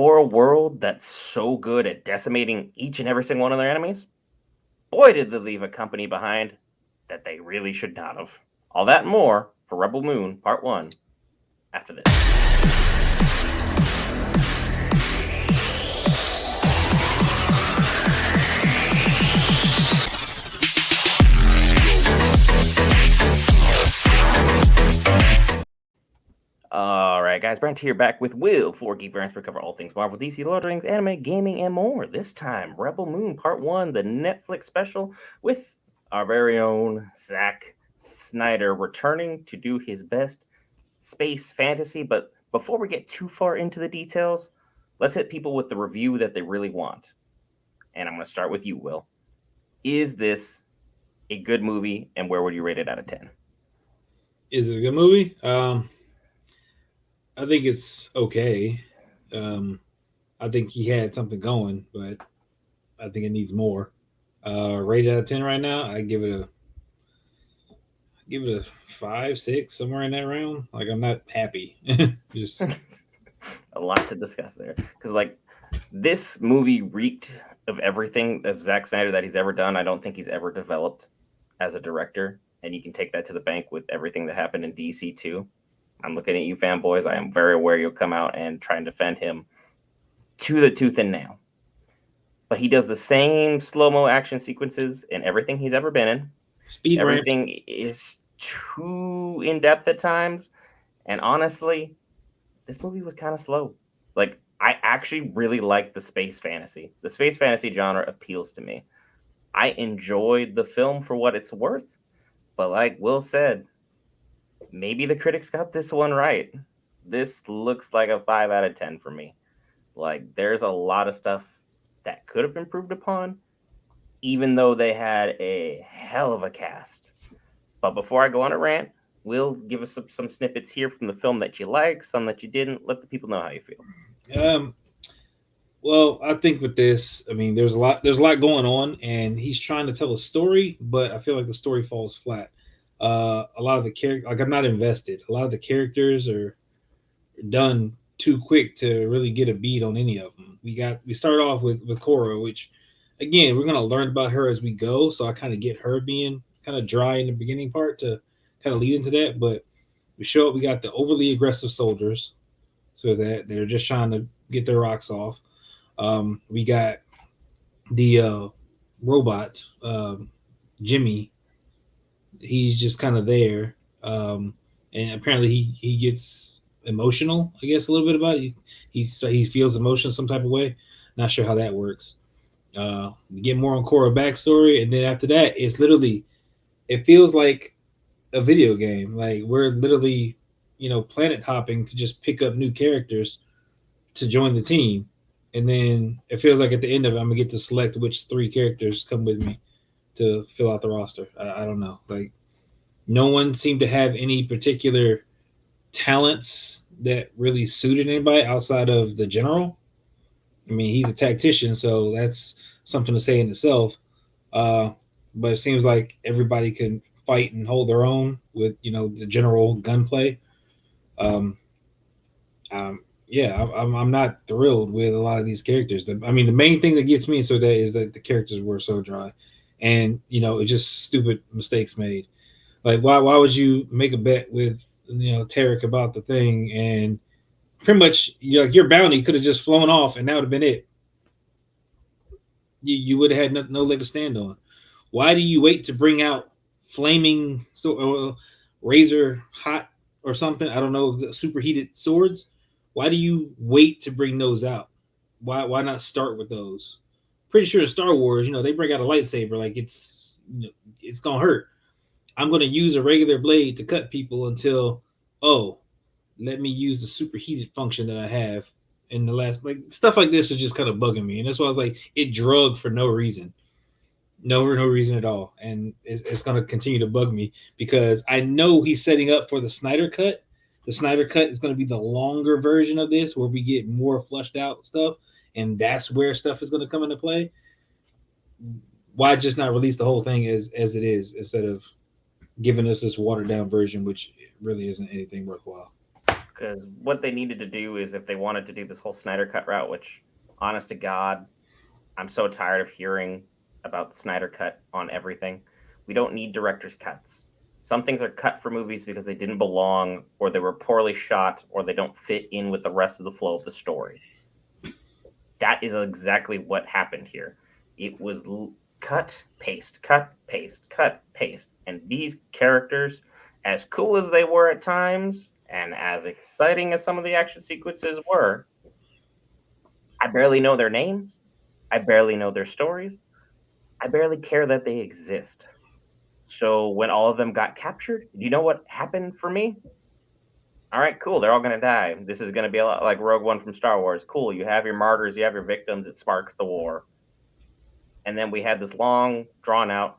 For a world that's so good at decimating each and every single one of their enemies, boy, did they leave a company behind that they really should not have. All that and more for Rebel Moon Part 1 after this. All right, guys, Brent here back with Will for Geek Variants. We cover all things Marvel, DC, Lord of the Rings, anime, gaming, and more. This time, Rebel Moon Part 1, the Netflix special with our very own Zack Snyder returning to do his best space fantasy. But before we get too far into the details, let's hit people with the review that they really want. And I'm going to start with you, Will. Is this a good movie, and where would you rate it out of 10? Is it a good movie? I think it's okay. Um, I think he had something going, but I think it needs more. Rated out of 10 right now, I give it a 5, 6, somewhere in that round. Like I'm not happy. Just A lot to discuss there. Because, like, this movie reeked of everything of Zack Snyder that he's ever done. I don't think he's ever developed as a director, and you can take that to the bank with everything that happened in DC too. I'm looking at you, fanboys. I am very aware you'll come out and try and defend him to the tooth and nail. But he does the same slow mo action sequences in everything he's ever been in. speed ramped. Everything is too in depth at times, and honestly, this movie was kind of slow. Like, I actually really like the space fantasy. The space fantasy genre appeals to me. I enjoyed the film for what it's worth, but like Will said, maybe the critics got this one right. This looks like a 5 out of 10 for me. Like, there's a lot of stuff that could have improved upon, even though they had a hell of a cast. But before I go on a rant, Will, give us some snippets here from the film that you like, some that you didn't. Let the people know how you feel. Um, well, I think with this, I mean, there's a lot going on, and he's trying to tell a story, but I feel like the story falls flat. A lot of the character, like I'm not invested. A lot of the characters are done too quick to really get a beat on any of them. We started off with Cora, which again we're gonna learn about her as we go. So I kind of get her being kind of dry in the beginning part to kind of lead into that. But we show up, we got the overly aggressive soldiers, so that they're just trying to get their rocks off. We got the robot Jimmy. He's just kind of there, and apparently he gets emotional. I guess a little bit about it. He feels emotion some type of way. Not sure how that works. We get more on Korra backstory, and then after that, it's literally it feels like a video game. Like we're literally planet hopping to just pick up new characters to join the team, and then it feels like at the end of it, I'm gonna get to select which 3 characters come with me to fill out the roster. I don't know. Like no one seemed to have any particular talents that really suited anybody outside of the general. I mean, he's a tactician, so that's something to say in itself. Uh, but it seems like everybody can fight and hold their own with the general gunplay. Um, yeah, I'm not thrilled with a lot of these characters. I mean, the main thing that gets me so that is that the characters were so dry, and it's just stupid mistakes made. Like why would you make a bet with Tarek about the thing and pretty much your bounty could have just flown off and that would have been it. You would have had no leg to stand on. Why do you wait to bring out flaming razor hot or something? I don't know, superheated swords. Why do you wait to bring those out? Why not start with those? Pretty sure in Star Wars, they bring out a lightsaber like it's gonna hurt. I'm gonna use a regular blade to cut people until oh, let me use the superheated function that I have in the last like stuff like this is just kind of bugging me, and that's why I was like it drug for no reason, no reason at all, and it's gonna continue to bug me because I know he's setting up for the Snyder cut. The Snyder cut is going to be the longer version of this, where we get more flushed out stuff, and that's where stuff is going to come into play. Why just not release the whole thing as it is instead of giving us this watered down version, which really isn't anything worthwhile? Because what they needed to do is if they wanted to do this whole Snyder Cut route, which, honest to God, I'm so tired of hearing about the Snyder Cut on everything. We don't need director's cuts. Some things are cut for movies because they didn't belong, or they were poorly shot, or they don't fit in with the rest of the flow of the story. That is exactly what happened here. It was cut, paste, cut, paste, cut, paste. And these characters, as cool as they were at times, and as exciting as some of the action sequences were, I barely know their names. I barely know their stories. I barely care that they exist. So when all of them got captured, do you know what happened for me? All right, cool. They're all going to die. This is going to be a lot like Rogue One from Star Wars. Cool. You have your martyrs, you have your victims. It sparks the war. And then we had this long, drawn out,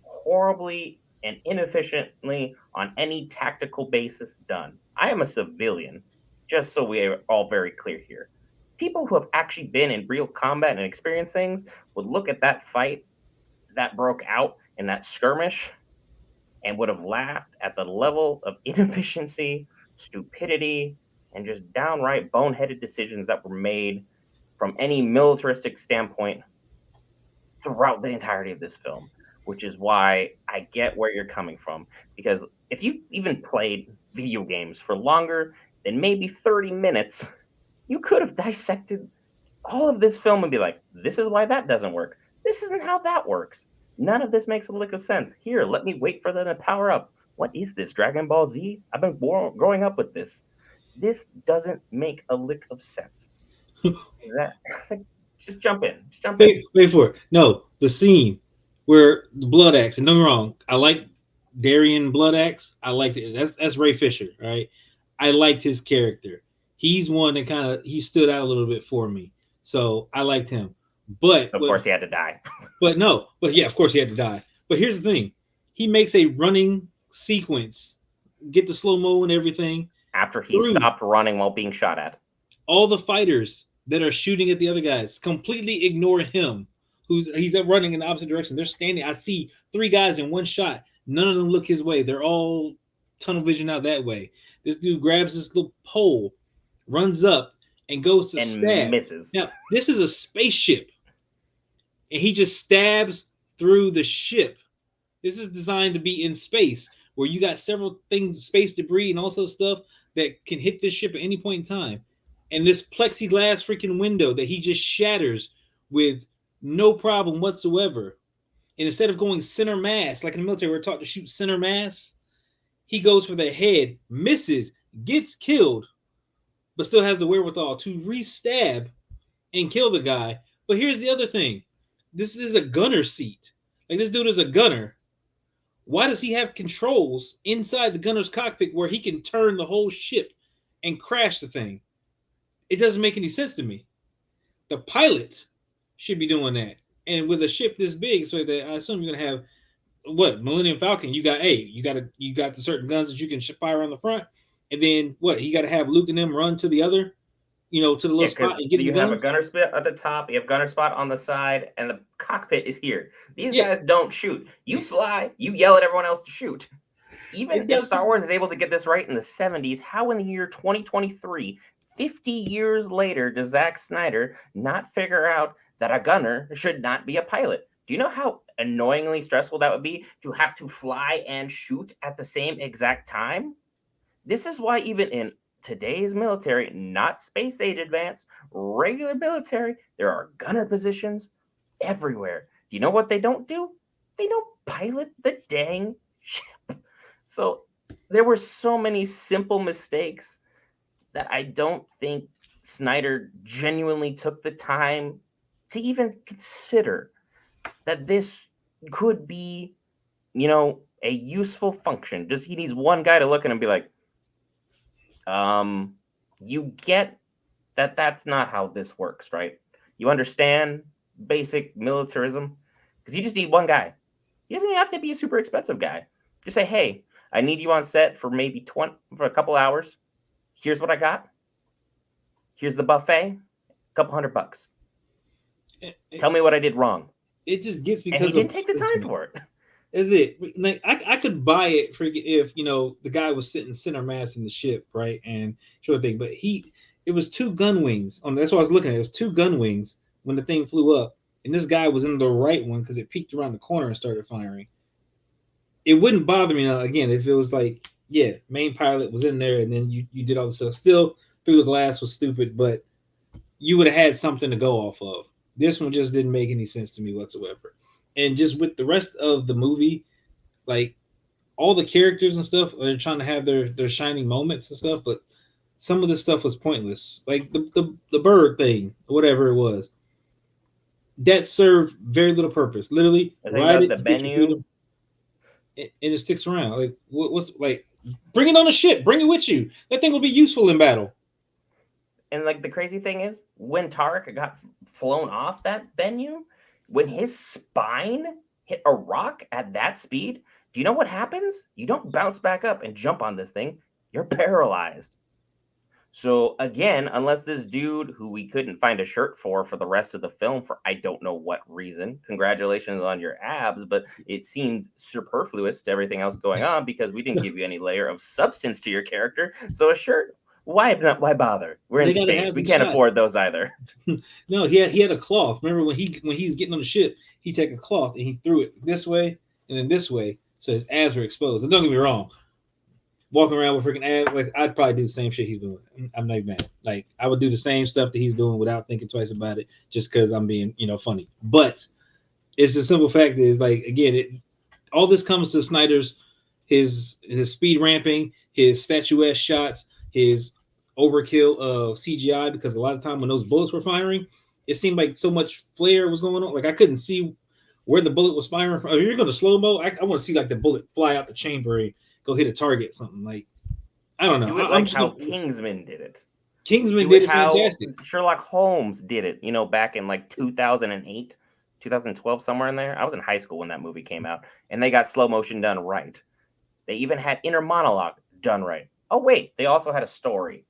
horribly and inefficiently on any tactical basis done. I am a civilian, just so we are all very clear here. People who have actually been in real combat and experienced things would look at that fight that broke out in that skirmish and would have laughed at the level of inefficiency, stupidity, and just downright boneheaded decisions that were made from any militaristic standpoint throughout the entirety of this film, which is why I get where you're coming from. Because if you even played video games for longer than maybe 30 minutes, you could have dissected all of this film and be like, this is why that doesn't work. This isn't how that works. None of this makes a lick of sense. Here, let me wait for them to power up. What is this, Dragon Ball Z? I've been growing up with this. This doesn't make a lick of sense. That just jump in. Just jump in. Wait for it. No, the scene where the Blood Axe, and don't get me wrong, I like Darien Blood Axe. I liked it. That's Ray Fisher, right? I liked his character. He's one that he stood out a little bit for me. So I liked him. But Of course, he had to die but yeah, of course he had to die. But here's the thing. He makes a running sequence, get the slow mo and everything, after he through stopped running while being shot at. all the fighters that are shooting at the other guys completely ignore him. He's running in the opposite direction. They're standing. I see three guys in one shot. None of them look his way. They're all tunnel vision out that way. This dude grabs this little pole, runs up, and goes to And stab. misses. Now, this is a spaceship, and he just stabs through the ship. This is designed to be in space, where you got several things, space debris, and also stuff that can hit this ship at any point in time. And this plexiglass freaking window that he just shatters with no problem whatsoever. And instead of going center mass, like in the military, we're taught to shoot center mass, he goes for the head, misses, gets killed, but still has the wherewithal to re-stab and kill the guy. But here's the other thing. This is a gunner seat. Like, this dude is a gunner. Why does he have controls inside the gunner's cockpit where he can turn the whole ship and crash the thing? It doesn't make any sense to me. The pilot should be doing that. And with a ship this big, so that I assume you're gonna have what Millennium Falcon. You got the certain guns that you can fire on the front, and then what? You got to have Luke and them run to the other, to the little Yeah, because spot and get the you have a guns. gunner spot at the top, you have gunner spot on the side, and the cockpit is here. These Yeah, guys don't shoot. You fly, you yell at everyone else to shoot. Even it if doesn't. Star Wars is able to get this right in the 70s, how in the year 2023, 50 years later, does Zack Snyder not figure out that a gunner should not be a pilot? Do you know how annoyingly stressful that would be to have to fly and shoot at the same exact time? This is why, even in today's military, not space age advanced, regular military, there are gunner positions everywhere. Do you know what they don't do? They don't pilot the dang ship. So there were so many simple mistakes that I don't think Snyder genuinely took the time to even consider that this could be, a useful function. Just he needs one guy to look at him and be like, you get that that's not how this works, right? You understand basic militarism? Because you just need one guy. He doesn't even have to be a super expensive guy. Just say, hey, I need you on set for maybe for a couple hours. Here's what I got. Here's the buffet. A couple $100. It, Tell me what I did wrong. it just gets And he because of didn't take the time for it. Is it like I could buy it for if the guy was sitting center mass in the ship, right, and sort of thing. But it was two gun wings on. That's what I was looking at. It was two gun wings when the thing flew up, and this guy was in the right one because it peeked around the corner and started firing. It wouldn't bother me now, again if it was like, yeah, main pilot was in there and then you did all the stuff. Still, through the glass was stupid, but you would have had something to go off of. This one just didn't make any sense to me whatsoever. And just with the rest of the movie, like all the characters and stuff are trying to have their shining moments and stuff, but some of the stuff was pointless. Like the bird thing, whatever it was, that served very little purpose. Literally, The thing ride about it, the you get your Bennu, freedom, and it sticks around. Like what's like, bring it on a ship, bring it with you. That thing will be useful in battle. and like the crazy thing is, when Tarek got flown off that Bennu, when his spine hit a rock at that speed, do you know what happens? You don't bounce back up and jump on this thing. You're paralyzed. So again, unless this dude who we couldn't find a shirt for the rest of the film for I don't know what reason, congratulations on your abs, but it seems superfluous to everything else going on because we didn't give you any layer of substance to your character. So a shirt, why not? Why bother? We're in They got to space. have We the can't shot. afford those either. No, he had a cloth. Remember when he's getting on the ship, he take a cloth and he threw it this way and then this way, so his abs were exposed. And don't get me wrong, walking around with freaking abs, like I'd probably do the same shit he's doing. I'm not even mad. Like I would do the same stuff that he's doing without thinking twice about it, just because I'm being funny. But it's the simple fact is like again, all this comes to Snyder's his speed ramping, his statuesque shots, his overkill of CGI because a lot of time when those bullets were firing, it seemed like so much flare was going on. Like I couldn't see where the bullet was firing from. If you're going to slow mo, I want to see like the bullet fly out the chamber and go hit a target, something like I don't know. Do it I'm like just how gonna. Kingsman did it. Kingsman Do it did it how fantastic. Sherlock Holmes did it, back in like 2008, 2012, somewhere in there. I was in high school when that movie came out, and they got slow motion done right. They even had inner monologue done right. Oh, wait, they also had a story.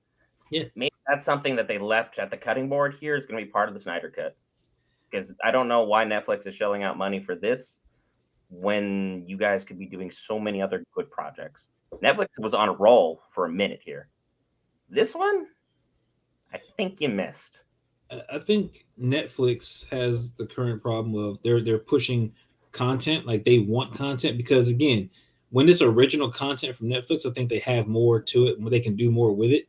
Yeah, Maybe that's something that they left at the cutting board here is going to be part of the Snyder Cut. Because I don't know why Netflix is shelling out money for this when you guys could be doing so many other good projects. Netflix was on a roll for a minute here. This one, I think you missed. I think Netflix has the current problem of they're pushing content like they want content because again, when it's original content from Netflix, I think they have more to it, they can do more with it,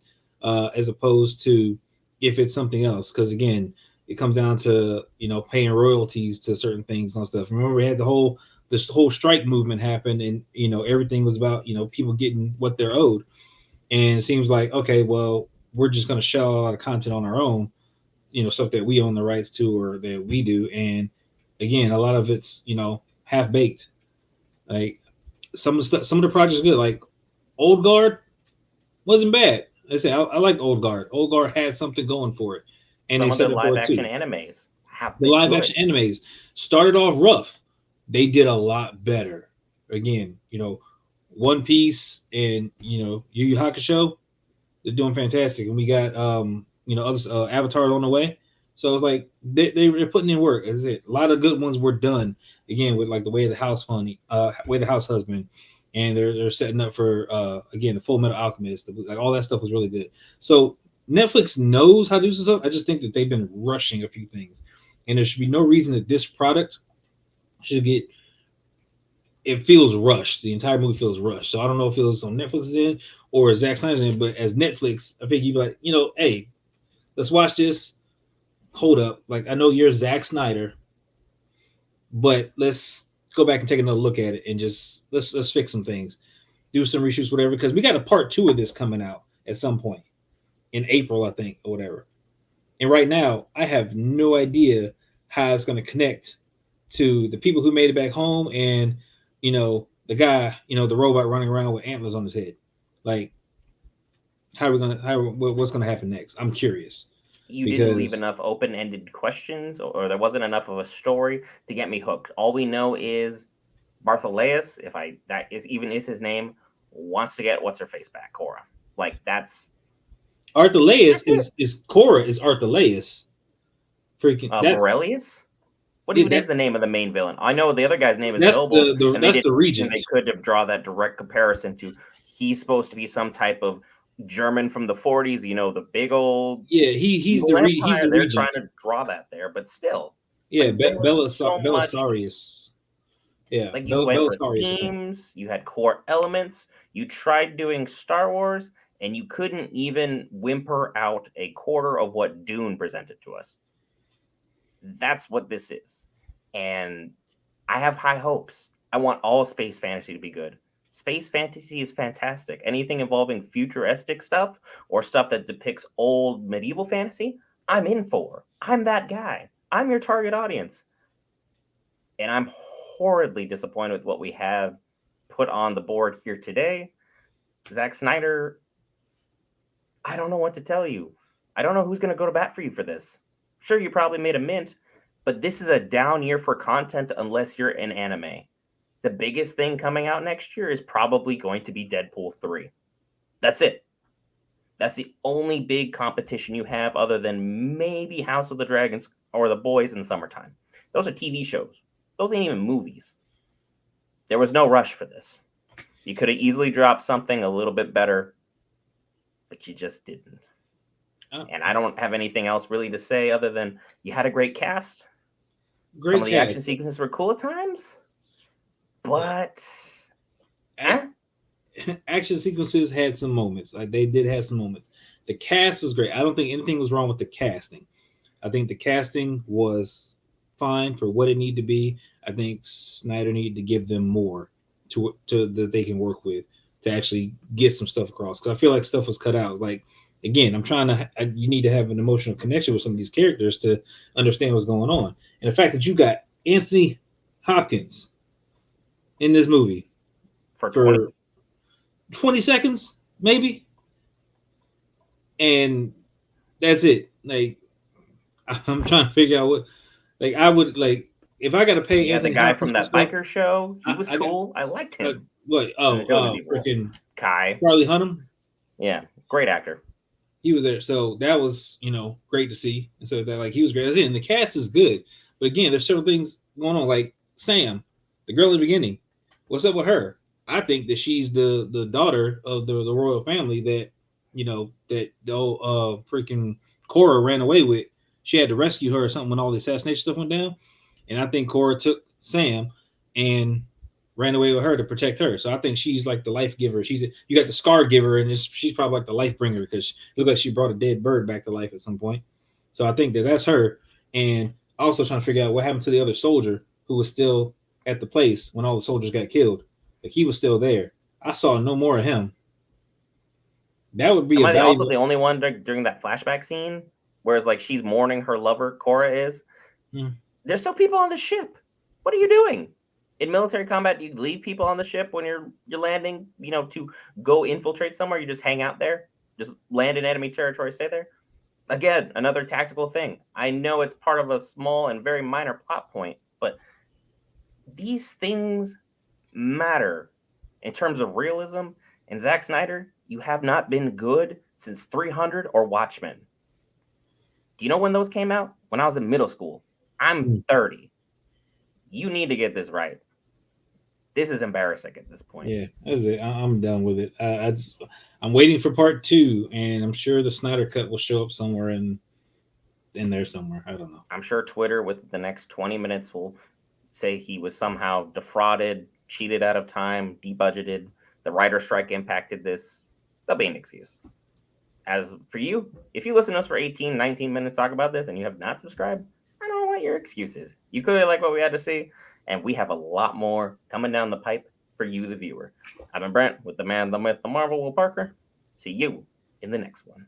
as opposed to if it's something else. Because again, it comes down to paying royalties to certain things and stuff. Remember, we had this whole strike movement happen, and everything was about people getting what they're owed, and it seems like okay, well, we're just going to shell out a lot of content on our own, stuff that we own the rights to or that we do. And again, a lot of it's half baked. Like some of the projects good. Like Old Guard wasn't bad. I say I like Old Guard. Old Guard had something going for it, and they Some of the set it live for it action too. animes have The been live good. action animes started off rough. They did a lot better. Again, One Piece and Yu Yu Hakusho, they're doing fantastic, and we got others, Avatar on the way. So it's like they're putting in work. As it, a lot of good ones were done again with like the Way of the House Honey, Way of the House Husband, and they're setting up for again the Full Metal Alchemist. Like all that stuff was really good. So Netflix knows how to do some stuff. I just think that they've been rushing a few things, and there should be no reason that this product should get. It feels rushed. The entire movie feels rushed. So I don't know if it was on Netflix's end or Zack Snyder's end, but as Netflix, I think you'd be like, hey, let's watch this. Hold up. Like I know you're Zack Snyder, but let's go back and take another look at it and just let's fix some things. Do some reshoots, whatever, because we got a part 2 of this coming out at some point in April, I think, or whatever. And right now, I have no idea how it's going to connect to the people who made it back home and the guy, the robot running around with antlers on his head. Like, what's gonna happen next? I'm curious You didn't leave because enough open-ended questions, or there wasn't enough of a story to get me hooked. All we know is Bartholomeus, if I that is even is his name, wants to get what's her face back, Cora. Like Arthur that's it. is Cora is Arthur. Freaking that's Borelius. What Yeah, even is the name of the main villain? I know the other guy's name is that's Noble, and they that's did, the and they Regent. could have draw that direct comparison to he's supposed to be some type of German from the 40s, the big old Yeah, evil he's empire. the They're trying Regent. to draw that there, but still, Yeah, like there was so much. Belisarius. Yeah, Like you went for Belisarius, I think. themes, you had core elements, you tried doing Star Wars, and you couldn't even whimper out a quarter of what Dune presented to us. That's what this is. And I have high hopes. I want all space fantasy to be good. Space fantasy is fantastic. Anything involving futuristic stuff or stuff that depicts old medieval fantasy, I'm in for. I'm that guy. I'm your target audience. And I'm horridly disappointed with what we have put on the board here today. Zack Snyder, I don't know what to tell you. I don't know who's going to go to bat for you for this. Sure, you probably made a mint, but this is a down year for content unless you're in anime. The biggest thing coming out next year is probably going to be Deadpool 3. That's it. That's the only big competition you have other than maybe House of the Dragons or The Boys in the summertime. Those are TV shows. Those ain't even movies. There was no rush for this. You could have easily dropped something a little bit better, but you just didn't. And I don't have anything else really to say other than you had a great cast. Some Great of the action cast. sequences were cool at times, but Action sequences had some moments. They did have some moments. The cast was great. I don't think anything was wrong with the casting. I think the casting was fine for what it needed to be. I think Snyder needed to give them more to that they can work with to actually get some stuff across. Because I feel like stuff was cut out. Like again, you need to have an emotional connection with some of these characters to understand what's going on. And the fact that you got Anthony Hopkins in this movie for 20 for 20 seconds, maybe, and that's it. Like I'm trying to figure out what, like I would like if I got to pay Yeah, the Anthony guy Hopkins from for that stuff. biker show, he was I got cool. I liked him what? in the trilogy role. Freaking Kai. Charlie Hunnam. Yeah, great actor. He was there, so that was great to see. And so that like he was great. And the cast is good, but again, there's several things going on. Like Sam, the girl in the beginning, what's up with her? I think that she's the daughter of the royal family that that the old freaking Cora ran away with. She had to rescue her or something when all the assassination stuff went down. And I think Cora took Sam and ran away with her to protect her. So I think she's like the life giver. You got the scar giver, and she's probably like the life bringer because it looked like she brought a dead bird back to life at some point. So I think that that's her. And also trying to figure out what happened to the other soldier who was still at the place when all the soldiers got killed. Like he was still there. I saw no more of him. That would be Am a I also valuable. the only one during that flashback scene? Whereas like she's mourning her lover, Cora is. Hmm. There's still people on the ship. What are you doing? In military combat, you leave people on the ship when you're landing, to go infiltrate somewhere. You just hang out there, just land in enemy territory, stay there. Again, another tactical thing. I know it's part of a small and very minor plot point, but these things matter in terms of realism. And Zack Snyder, you have not been good since 300 or Watchmen. Do you know when those came out? When I was in middle school. I'm 30. You need to get this right. This is embarrassing at this point. Yeah, that's it. I'm done with it. I'm waiting for part two, and I'm sure the Snyder cut will show up somewhere in there somewhere. I don't know. I'm sure Twitter with the next 20 minutes will say he was somehow defrauded, cheated out of time, debudgeted. The writer strike impacted this. There'll be an excuse. As for you, if you listen to us for 18, 19 minutes talk about this and you have not subscribed, I don't know what your excuse is. You clearly like what we had to see, and we have a lot more coming down the pipe for you, the viewer. I've been Brent with the man, the myth, the Marvel, Will Parker. See you in the next one.